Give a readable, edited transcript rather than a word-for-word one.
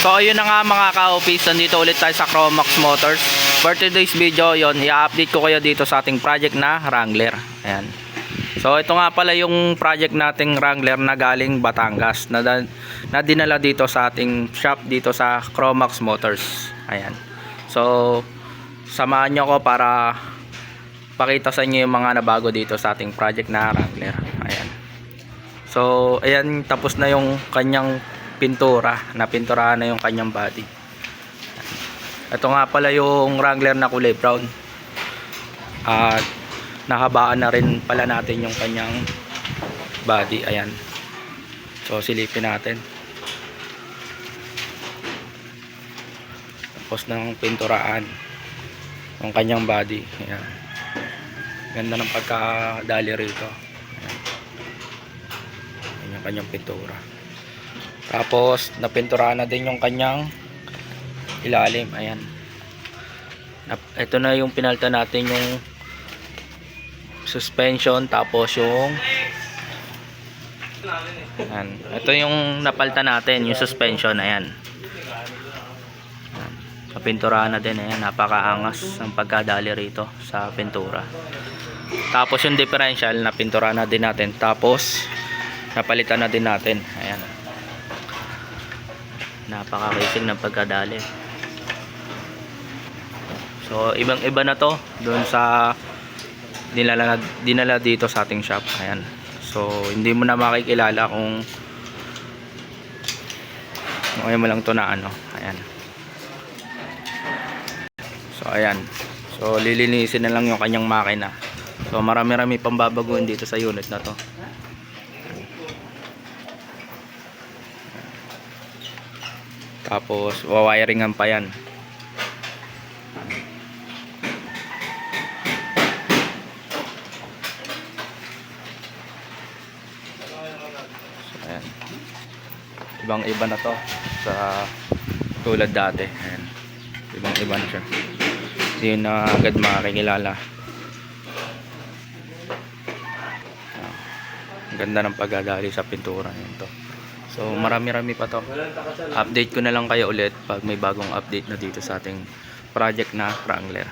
So ayun na nga mga ka-office, nandito ulit tayo sa Chromax Motors. For today's video, yon i-update ko kayo dito sa ating project na Wrangler. Ayan. So ito nga pala yung project nating Wrangler na galing Batangas na dinala dito sa ating shop dito sa Chromax Motors. Ayan. So samahan nyo ko para pakita sa inyo yung mga nabago dito sa ating project na Wrangler. Ayan. So ayan, tapos na yung kanyang pintura, napinturahan na yung kanyang body. Ito nga pala yung Wrangler na kulay brown. At nahabaan na rin pala natin yung kanyang body. Ayan. So silipin natin. Tapos ng pinturaan yung kanyang body. Ayan. Ganda ng pagkadali rito. Ayan. Ayan yung kanyang pintura. Tapos napinturahan na din yung kanyang ilalim. Ayan. Ito na yung pinalta natin, yung suspension, tapos yung ayan. Ito yung napalta natin, yung suspension. Ayan. Napinturahan na din. Ayan. Napakaangas ang pagkadali rito sa pintura. Tapos yung differential napinturahan na din natin. Tapos napalitan na din natin. Ayan. Napakakisig ng pagkadali. So ibang iba na to doon sa dinala dito sa ating shop. Ayan. So hindi mo na makikilala kung ngayon mo lang to na ano. Ayan. So ayan. So lilinisin na lang yung kanyang makina. So marami-rami pang babaguhin dito sa unit na to. Tapos wawiringan pa yan. So, ayan. Ibang iba na to sa tulad dati. Ayan. Ibang iba na siya. Hindi na agad makakilala. Ang ganda ng pagdadali sa pintura nito. So marami-rami pa to. Update ko na lang kayo ulit pag may bagong update na dito sa ating project na Wrangler.